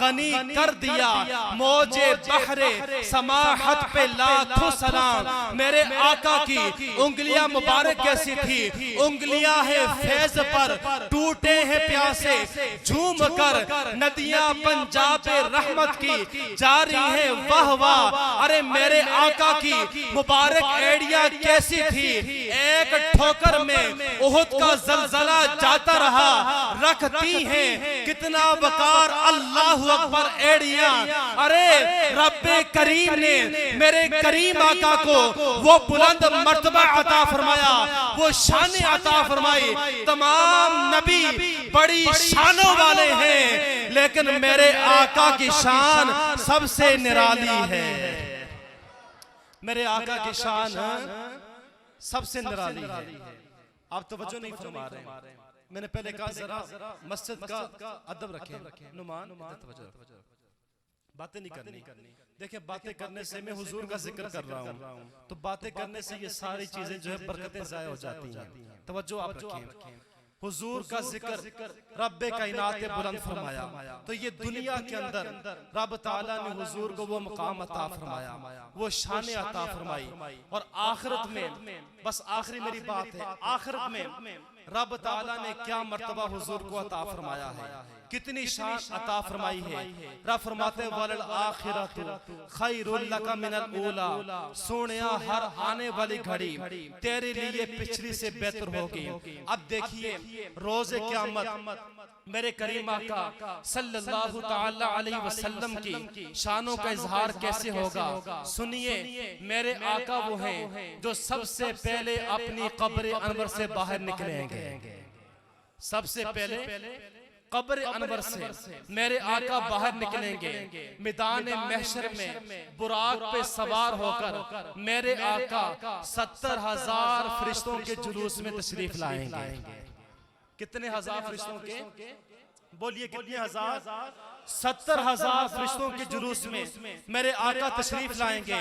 गनी कर दिया, मौजे बहरे समाहत पे लाखों सलाम। मेरे आका की उंगलियां मुबारक कैसी थी, उंगलियां है फैज पर, टूटे हैं प्यासे झूम कर, नदियां पंजाब रहमत की जारी है वाह वाह। अरे मेरे आका की मुबारक एड़ियां कैसी थी, एक ठोकर में उहुद का जलजला जाता रहा, रखती हैं कितना वकार अल्लाह अकबर एड़ियां। अरे रब्बे करीम ने मेरे करीम आका को वो बुलंद मर्तबा अता फरमाया, वो शान अता फरमाई। तमाम नबी बड़ी शानों वाले हैं, लेकिन मेरे आका की शान सबसे निराली है। मेरे आका की शान सबसे निराली है। आप तवज्जो नहीं फरमा रहे। मैंने पहले कहा जरा मस्जिद का अदब रखें, नुमान बातें नहीं करनी। देखिए बातें करने से मैं हुजूर का जिक्र कर रहा हूँ, तो बातें करने से ये सारी चीजें जो है बरकतें ज़ाया हो जाती हैं। तवज्जो आप रखें। हुजूर का जिक्र रब्बे कायनात ने बुलंद फरमाया, तो ये दुनिया के अंदर रब ताला ने हुजूर को वो मकाम अता फरमाया, वो शान अता फरमाई। और आखिरत में, बस आखिरी मेरी बात है, आखिरत में रब ताला ने क्या मर्तबा हुजूर को अता फरमाया है, कितनी शान अता फरमाई है। रब फरमाते वलल आखिरतु खैरुल लका मिनल ऊला, सोनिया हर आने वाली घड़ी तेरे लिए पिछली से बेहतर होगी। अब देखिए रोज़े क़यामत मेरे करीम आका सल्लल्लाहु ताला अलैहि वसल्लम की शानों का इजहार कैसे होगा। सुनिए मेरे आका वो हैं जो सबसे पहले अपनी कब्र अनवर से बाहर निकलेंगे। सबसे पहले कब्र अनवर से मेरे आका बाहर निकलेंगे, मैदान महशर में बुराक पे सवार होकर मेरे आका 70,000 फरिश्तों के जुलूस में तशरीफ लाएंगे। कितने हजार फरिश्तों के, बोलिए कितने हजार? 70,000 फरिश्तों के जुलूस में मेरे आका तशरीफ लाएंगे।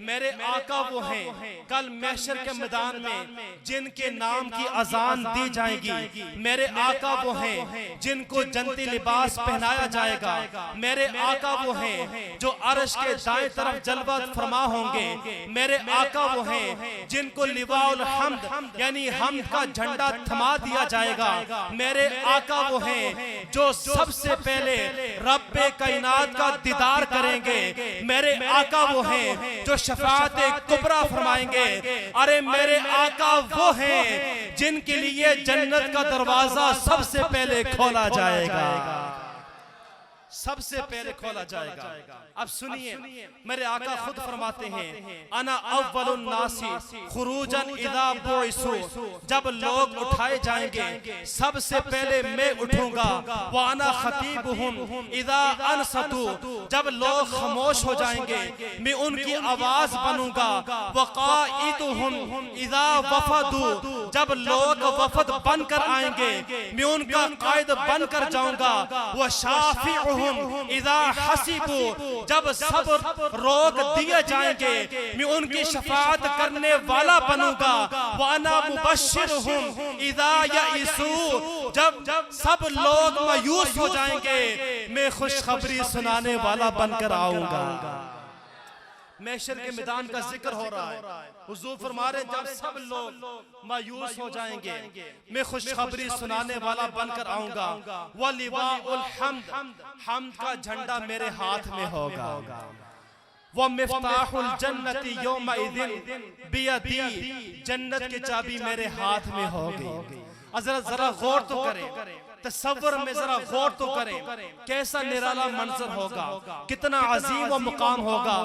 मेरे आका वो हैं कल महशर के मैदान में जिनके नाम की अजान दी जाएगी। मेरे आका वो हैं जिनको जन्नती लिबास पहनाया जाएगा। मेरे आका वो हैं जो अर्श के दाएं तरफ जलवा फरमा होंगे। मेरे आका वो हैं जिनको लिवाउल हम्द यानी हम्द का झंडा थमा दिया जाएगा। मेरे आका वो हैं जो सबसे पहले रब्बे कायनात का दीदार करेंगे। मेरे आका वो हैं जो शफाअत कुबरा फरमाएंगे। अरे मेरे आका वो हैं जिनके लिए जन्नत का दरवाजा सबसे पहले खोला जाएगा। सबसे पहले खोला जाएगा। अब सुनिए, मेरे आका खुद फरमाते हैं, अना अव्वलुन नासी खुरूजन इदा बुइसु, जब लोग उठाए जाएंगे सबसे पहले मैं उठूंगा। व अना खतीबुहुम इदा अनसतु, जब लोग खामोश हो जाएंगे मैं उनकी आवाज बनूंगा। व काइदुहुम इदा वफदु, जब लोग वफद बनकर आएंगे मैं उनका कायद बनकर जाऊंगा। व शाफिउहुम इदा हसीबु, जब सब रोक दिए जाएंगे मैं उनकी शफाअत करने वाला बनूंगा। व अना मुबश्शिरुहुम इदा यइसु, जब सब लोग मायूस हो जाएंगे मैं खुशखबरी सुनाने वाला बनकर आऊंगा। महशर के मैदान का जिक्र हो रहा है। हुजूर फरमा रहे जब सब लोग मायूस हो जाएंगे मैं खुशखबरी सुनाने वाला बनकर आऊंगा। वलिवाउल हम्द, हम्द का झंडा मेरे हाथ में होगा। वो मिफ्ताहुल जन्नती यौमइदिन बियदी, जन्नत की चाबी मेरे हाथ में होगी। जरा गौर तो करें, तसव्वुर में जरा गौर तो करें, कैसा निराला मंजर होगा, कितना अजीम व मुकाम होगा।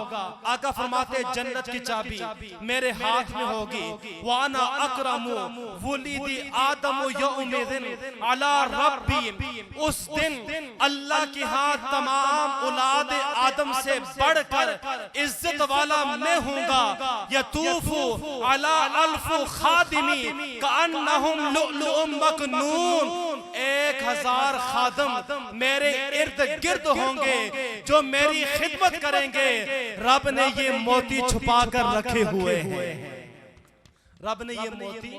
आका फरमाते जन्नत की चाबी मेरे हाथ में होगी। वाना अकरमु वुलिदी आदमु यौमिदिन अला रब्बी, उस दिन अल्लाह के हाथ तमाम औलाद आदम से बढ़कर इज्जत वाला मैं हूँगा। यतूफु अला अल्फु खादिमी कअन्नहुम लुअलुअम मकनून, 1000 खादम मेरे इर्द गिर्द होंगे जो मेरी खिदमत करेंगे। रब ने ये मोती छुपा कर रखे हुए हैं, रब ने ये मोती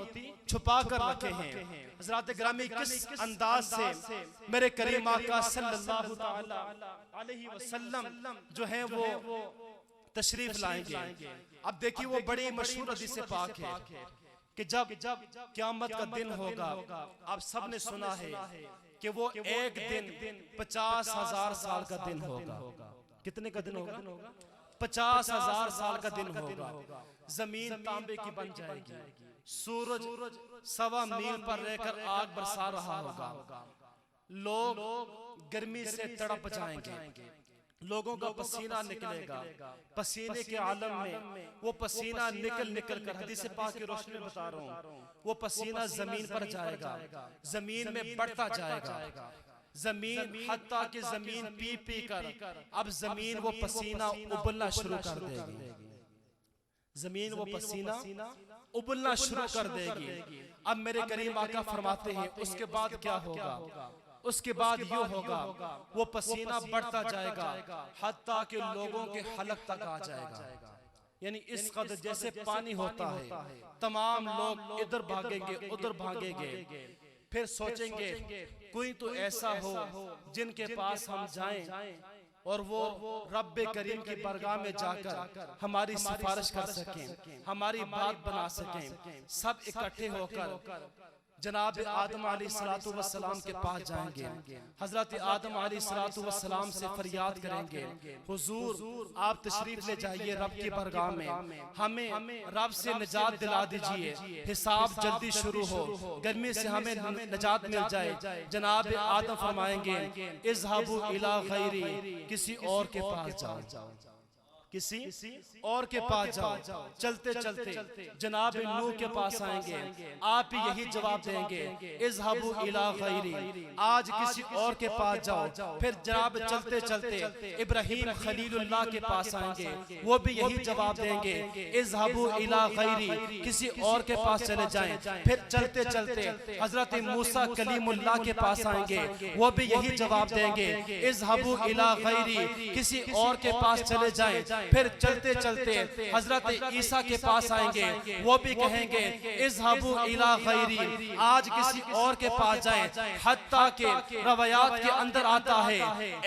छुपा कर रखे हैं। हज़रात गिरामी किस अंदाज से मेरे करीम आका सल्लल्लाहु तआला अलैहि वसल्लम जो है वो तशरीफ लाएंगे। अब देखिए वो बड़ी मशहूर हदीस पाक है कि जब क़यामत का दिन होगा, आप सब ने सुना है कि वो एक दिन 50,000 साल का दिन होगा। कितने का दिन होगा? 50,000 साल का दिन होगा। जमीन तांबे की बन जाएगी, सूरज 1.25 मील पर रहकर आग बरसा रहा होगा, लोग गर्मी से तड़प जाएंगे, लोगों का पसीना निकलेगा। पसीने के आलम में वो पसीना निकल कर, हदीस पाक की रोशनी में बता रहा हूँ, वो पसीना जमीन पर जाएगा, जमीन में बढ़ता जाएगा। जमीन हत्ता कि जमीन पी कर अब जमीन वो पसीना उबलना शुरू कर देगी, जमीन वो पसीना उबलना शुरू कर देगी। अब मेरे करीम आका फरमाते हैं उसके बाद क्या होगा? उसके बाद ये होगा वो पसीना बढ़ता जाएगा हत्ता कि लोगों के हलक तक आ जाएगा। यानी इस कदर जैसे पानी होता है, तमाम लोग इधर भागेंगे उधर भागेंगे, फिर सोचेंगे कोई तो ऐसा हो जिनके पास हम जाएं और वो रब्बे करीम की बरगाह में जाकर हमारी सिफारिश कर सकें, हमारी बात बना सकें। सब इकट्ठे होकर जनाब आदम अलैहिस्सलातु वस्सलाम के पास जाएंगे। हजरत आदम अलैहिस्सलातु वस्सलाम से फरियाद करेंगे, हुजूर आप तशरीफ ले जाइए रब की बरगाह में, हमें रब से निजात दिला दीजिए, हिसाब जल्दी शुरू हो, गर्मी से हमें निजात मिल जाए। जनाब आदम फरमाएंगे इज़हाबू इला गैरी, किसी और के पास जाओ, किसी और के पास जाओ। चलते चलते जनाब नूह के पास आएंगे, आप यही जवाब देंगे इज़हाबू इला गैरी, आज किसी और के पास जाओ। फिर जनाब चलते चलते इब्राहीम खलीलुल्लाह के पास आएंगे, वो भी यही जवाब देंगे इज़हाबू इला गैरी, किसी और के पास चले जाएं। फिर चलते चलते हजरत मूसा कलीमुल्लाह के पास आएंगे, वो भी यही जवाब देंगे इज़हाबू इला गैरी, किसी और के पास चले जाएं। फिर चलते चलते हजरत ईसा के पास आएंगे, वो भी कहेंगे इज़हाबू इला गैरी, आज किसी और के पास जाएं। हत्ता के रवायात के अंदर आता है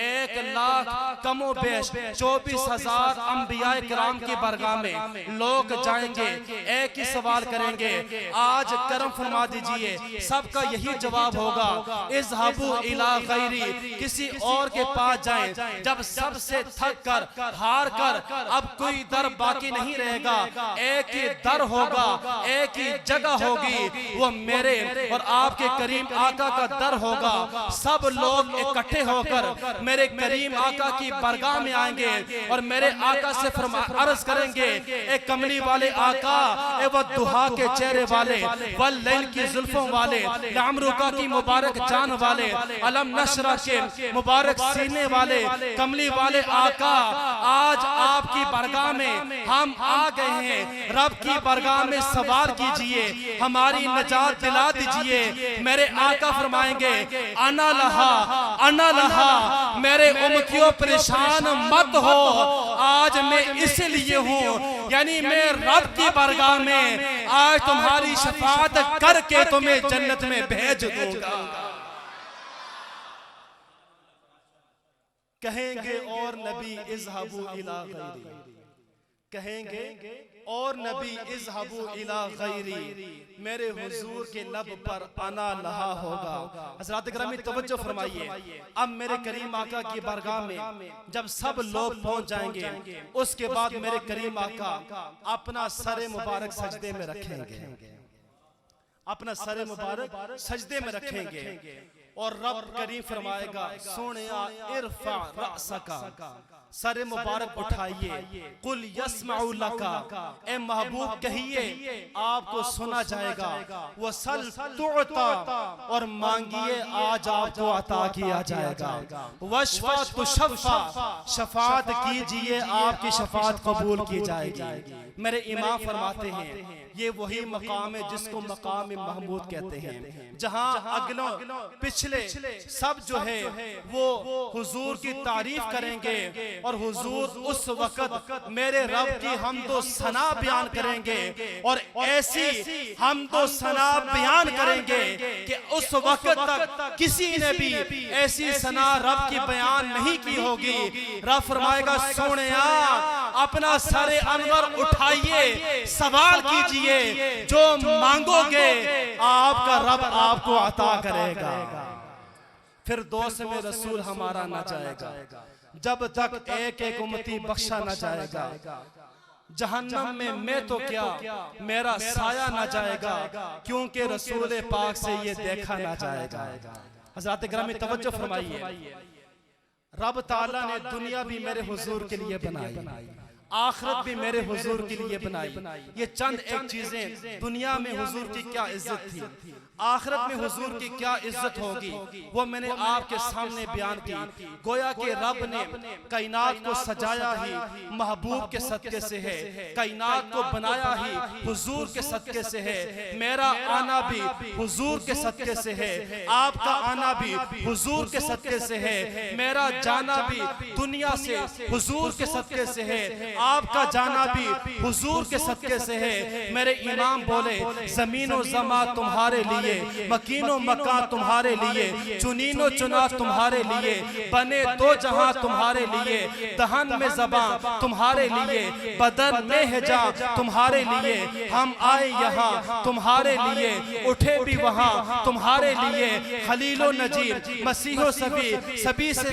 1 लाख कमो बेश 24,000 अंबियाए किराम की बरगाह में लोग जाएंगे, एक ही सवाल करेंगे आज करम फरमा दीजिए। सबका यही जवाब होगा इज़हाबू इला गैरी, किसी और के पास जाएं। जब सबसे थक कर हार कर अब कोई दर बाकी नहीं रहेगा, एक ही दर होगा, एक ही जगह होगी, वो मेरे और आपके करीम आका का दर होगा। सब लोग इकट्ठे होकर मेरे करीम आका की बरगाह में आएंगे और मेरे आका से अर्ज करेंगे, एक कमली वाले आका, ए वो दुहा के चेहरे वाले, वल लैल की जुल्फों वाले, लामरुका की मुबारक जान वाले, अलम नशरा के मुबारक सीने वाले, कमली वाले आका, आज आपकी बरगाह में हम आ गए हैं। रब की बरगाह में सवार कीजिए, हमारी नजात दिला दीजिए। मेरे आका फरमाएंगे, अना लहा, अना लहा, मेरे उम्मतियों परेशान मत हो, आज मैं इसलिए हूँ, यानी मैं रब की बरगाह में आज तुम्हारी शफाअत करके तुम्हें जन्नत में भेज दूंगा। कहेंगे और नबी इज़हबू इला गैरी, कहेंगे और नबी इज़हबू इला गैरी, मेरे हुजूर के लब पर अना लहा होगा। हज़रात गिरामी तवज्जो फरमाइए, अब मेरे करीम आका की बारगाह में जब सब लोग पहुंच जाएंगे, उसके बाद मेरे करीम आका अपना सर मुबारक सजदे में रखेंगे, अपना सर मुबारक सजदे में रखेंगे और रब करीम फरमाएगा, सोनिया इरफा रअसका, सर मुबारक उठाइए, कुल यस्माउ लका, ए महबूब कहिए आपको सुना जाएगा, वसल तुअता, और मांगिए आज आपको अता किया जाएगा, वशफा तुशफ़ा, शफाअत कीजिए आपकी शफाअत कबूल की जाएगी। मेरे इमाम फरमाते हैं, ये वही मकाम है जिसको मकाम महमूद कहते हैं, जहां अगलों पिछले सब जो है वो हुजूर की तारीफ करेंगे और हुजूर उस वक्त मेरे रब की हमदो सना बयान करेंगे, और ऐसी हमदो सना बयान करेंगे कि उस वक्त तक किसी ने भी ऐसी सना रब की बयान नहीं की होगी। रब फरमाएगा, सोनिया अपना सरे अनवर उठाइए, सवाल कीजिए, जो मांगोगे आपका रब आपको अता करेगा। फिर दोस्त में रसूल हमारा ना जाएगा, जब तक एक एक उम्मती बख्शा ना जाएगा। जहन्नम में मैं तो क्या मेरा साया ना जाएगा, क्योंकि रसूल पाक से ये देखा ना जाएगा। हज़रात गिरामी तवज्जो फरमाइए, रब ताला ने दुनिया भी मेरे हुजूर के लिए बनाई, आखिरत भी मेरे हुजूर के लिए बनाई। ये चंद एक चीजें, दुनिया में हुजूर की क्या इज्जत थी, आखिरत में हुजूर की क्या इज्जत होगी, वो मैंने आपके सामने बयान की। गोया के रब ने कायनात को सजाया ही महबूब के सदके से है, कायनात को बनाया ही हुजूर के सदके से है। मेरा आना भी हुजूर के सदके से है, आपका आना भी हुजूर के सदके से है, मेरा जाना भी दुनिया से हुजूर के सदके से है, आपका जाना भी हुजूर के सदके से है। मेरे इमाम बोले, ज़मीनो ज़मा तुम्हारे लिए, मकीनो मकान तुम्हारे लिए, चुनीनो चुना तुम्हारे लिए, बने दो जहां तुम्हारे लिए, दहन में ज़बां तुम्हारे लिए, बदन में हिजा तुम्हारे लिए। हम आए यहाँ तुम्हारे लिए, उठे भी वहाँ तुम्हारे लिए। खलीलो नजीर मसीहो सभी, सभी से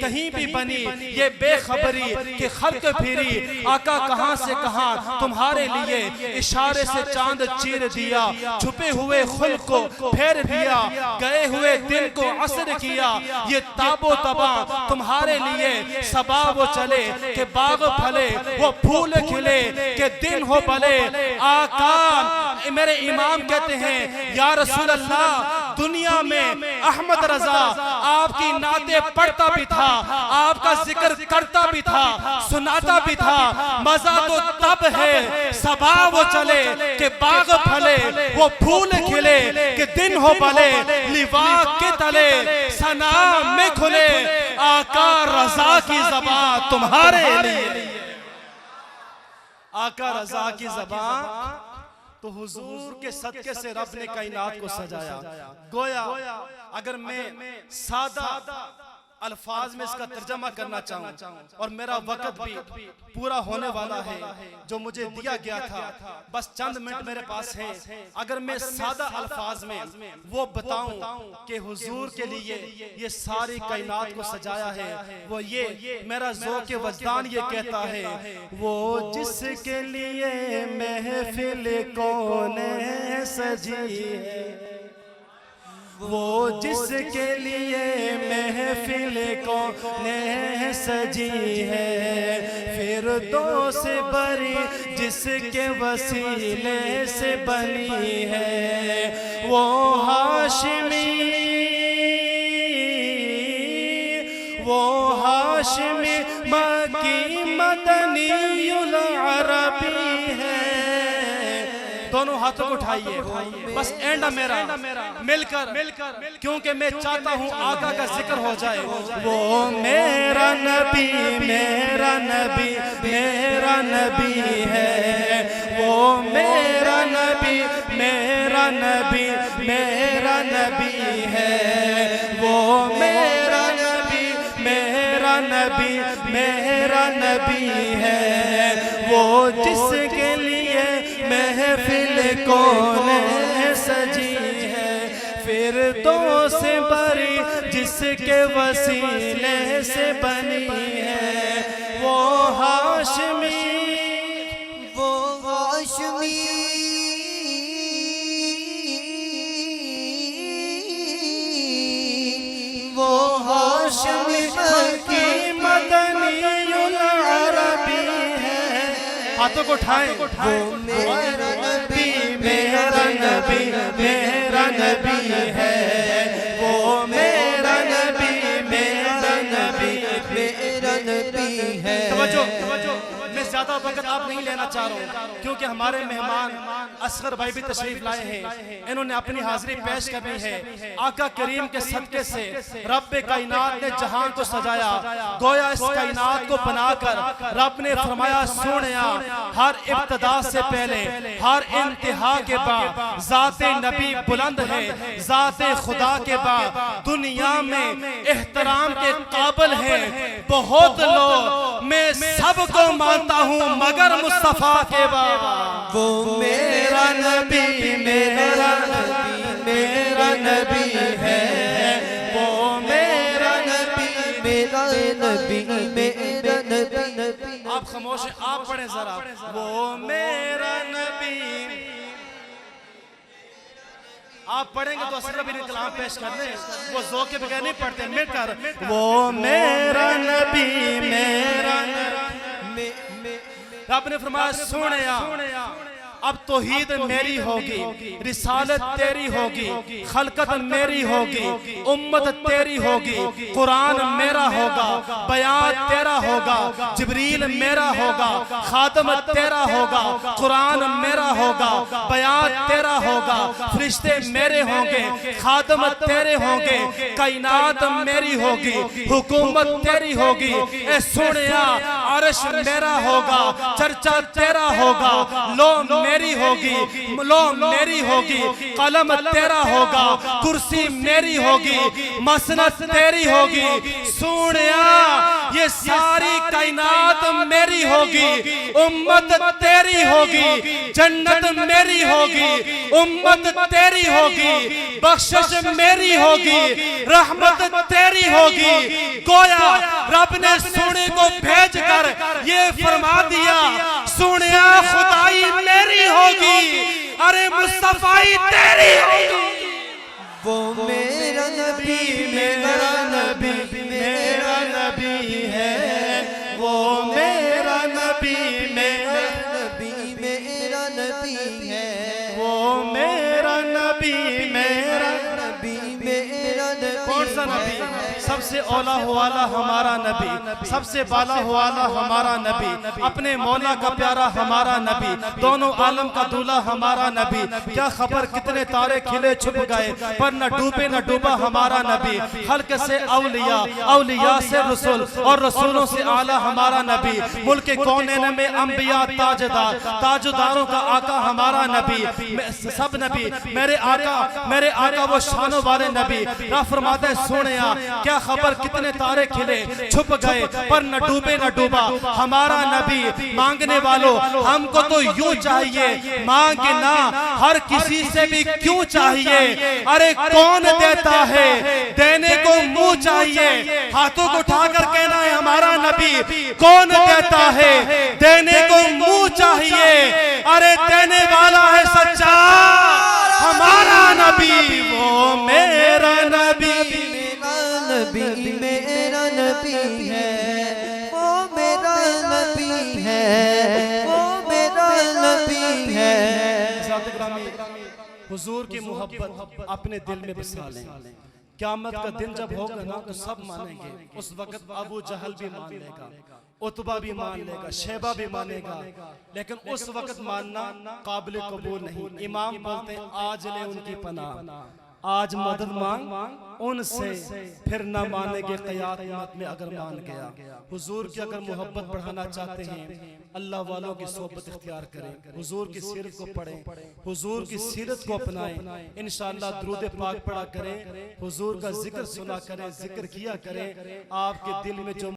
कहीं भी बनी ये बेखबरी कि खल्क फिरी, आका कहां से कहां तुम्हारे लिए। इशारे से चांद चीर दिया, छुपे हुए खुल को फेर दिया, गए हुए दिन को असर किया। ये ताबो तबा तुम्हारे लिए, सबा वो चले के बाग फले, वो फूल खिले के दिन हो भले। आका मेरे इमाम कहते हैं, या रसूल अल्लाह, दुनिया में अहमद रजा आपकी नाते पढ़ता भी था, आपका जिक्र करता भी था, सुनाता भी था। मजा तो तब है सबा वो चले के बाग फले, वो फूल खिले के दिन हो भले। लिवा के तले सना में खुले, आका रजा की ज़बान तुम्हारे लिए। आका रजा की ज़बान तो हुजूर के सदके से रब ने कायनात को सजाया। गोया अगर मैं सादा अल्फाज में इसका तर्जमा करना चाहूँ और मेरा वक्त भी पूरा होने वाला है जो मुझे दिया गया था। बस चंद मिनट मेरे पास है। अगर मैं सादा अल्फाज में वो बताऊं कि हुजूर के लिए ये सारी कायनात को सजाया है, वो ये मेरा ज़ौक़ वजदान ये कहता है, वो जिसके लिए महफिल कौने सजी है, वो जिसके लिए महफिल कौने सजी है, फिर दो से बरी जिसके वसीले से बनी है, वो हाशिमी, वो हाशिमी मक्की मदनीयुल अरबी है। दोनों हाथों को उठाइए, बस एंड मेरा मिलकर, क्योंकि मैं चाहता हूँ आका का जिक्र हो जाए। वो मेरा नबी, मेरा नबी, मेरा नबी है, वो मेरा नबी, मेरा नबी, मेरा नबी है, वो मेरा नबी, मेरा नबी, मेरा नबी है, वो जिसके लिए महफिल कौने सजी है, फिर दो से बरी जिसके वसीले से बनी है, वो हाशमी, वो हाशमी, वो हाशमी मक्की मदनीयुल अरबी है। हाथों को उठाएं। वो मेरा नबी, मेरा नबी, मेरा नबी है, वो मेरा नबी, मेरा नबी, मेरा नबी है। तवज्जो, मैं ज्यादा वक्त आप नहीं लेना चाह रहा हूँ, क्योंकि हमारे मेहमान असगर भाई भी तशरीफ लाए हैं, इन्होंने अपनी हाजिरी पेश करनी है। आका करीम के सदके से रब्बे कायनात ने जहान को सजाया, गोया इस कायनात को बनाकर रब ने फरमाया, सोनिया हर इब्तिदा से पहले हर इंतहा के बाद ज़ाते नबी बुलंद है, ज़ाते खुदा के बाद दुनिया में एहतराम के काबिल है बहुत लोग, मैं सबको मानता हूँ मगर मुस्तफा के बाद। वो मेरा नबी, मेरा नबी, मेरा नबी है, वो मेरा नबी, मेरा नबी, मेरा नबी। आप खामोश हैं, आप पढ़ें जरा। वो मेरा नबी, आप पढ़ेंगे तो असर भी कलाम पेश करने, वो ज़ौक़ के बगैर नहीं पढ़ते। मिलकर वो मेरा नबी, मेरा नबी, रब ने फरमाया, सोनिया अब तौहीद मेरी होगी, रिसालत तेरी होगी, खलकत मेरी होगी, उम्मत तेरी होगी, कुरान मेरा होगा, बयान तेरा होगा, जिब्रील मेरा होगा, खादम तेरा होगा, कुरान मेरा होगा, बयान तेरा होगा, फरिश्ते मेरे होंगे, खादम तेरे होंगे, कायनात मेरी होगी, हुकूमत तेरी होगी। ए सोनिया अर्श मेरा होगा, चर्चा तेरा होगा, लो मेरी होगी, लो मेरी होगी, कलम तेरा होगा, कुर्सी मेरी होगी, मसनद तेरी होगी। सोनिया ये सारी कायनात मेरी होगी, उम्मत तेरी होगी, जन्नत मेरी होगी, उम्मत तेरी होगी, बख्शिश मेरी होगी, रहमत तेरी होगी। गोया रब ने सोने को भेज कर ये फरमा दिया, सोनिया खुदाई मेरी होगी, अरे मुस्तफाई तेरी होगी। वो मेरा नबी, मेरा नबी, मेरा नबी है, वो मेरा नबी, मेरा नबी, मेरा नबी है, वो मेरा नबी, मेरा नबी, मेरा नबी। कौन सा नबी? सबसे औला वाला हमारा नबी, सबसे बाला वाला हमारा नबी, अपने मौला का प्यारा हमारा नबी, दोनों आलम का दूल्हा हमारा नबी। क्या खबर कितने तारे खिले छुप गए, पर न डूबे न डूबा हमारा नबी। हल्क से औलिया, औलिया से रसूल, और रसूलों से आला हमारा नबी। मुल्क कौनैन में अंबिया ताजदार, ताजदारों का आका हमारा नबी। सब नबी मेरे आका वो शानों वाले नबी। रब फरमाते हैं, सोनिया क्या खबर कितने तारे खिले छुप गए पर न डूबे न डूबा हमारा नबी। मांगने वालों हमको तो यूं चाहिए, मांगे ना हर किसी से भी क्यों चाहिए। अरे कौन देता है, देने को मुंह चाहिए। हाथों को उठाकर कहना है हमारा नबी कौन देता है, देने को मुंह चाहिए। अरे देने वाला है सच्चा हमारा नबी, वो मेरा नबी। मेरा नबी मेरा नबी है, वो मेरा नबी है, वो मेरा नबी है। हुजूर की मोहब्बत अपने दिल में बसा लें। क़यामत का दिन जब होगा ना तो सब मानेंगे। उस वक्त अबू जहल भी मान लेगा, उतबा भी मान लेगा, शैबा भी मानेगा, लेकिन उस वक्त मानना काबिल कबूल नहीं। इमाम बोलते हैं आज ले उनकी पनाह, आज मदद मांग उनसे, फिर ना मानेंगे क़यामत में अगर मान गया। हुजूर की अगर मोहब्बत बढ़ाना चाहते हैं अल्लाह वालों की सोबत इख्तियार करें, हुजूर की सीरत को पढ़ें, हुजूर की सीरत को अपनाएं। इंशाअल्लाह दुरूद पाक पढ़ा करें, हुजूर का जिक्र सुना करें, जिक्र किया करें। आपके दिल में जो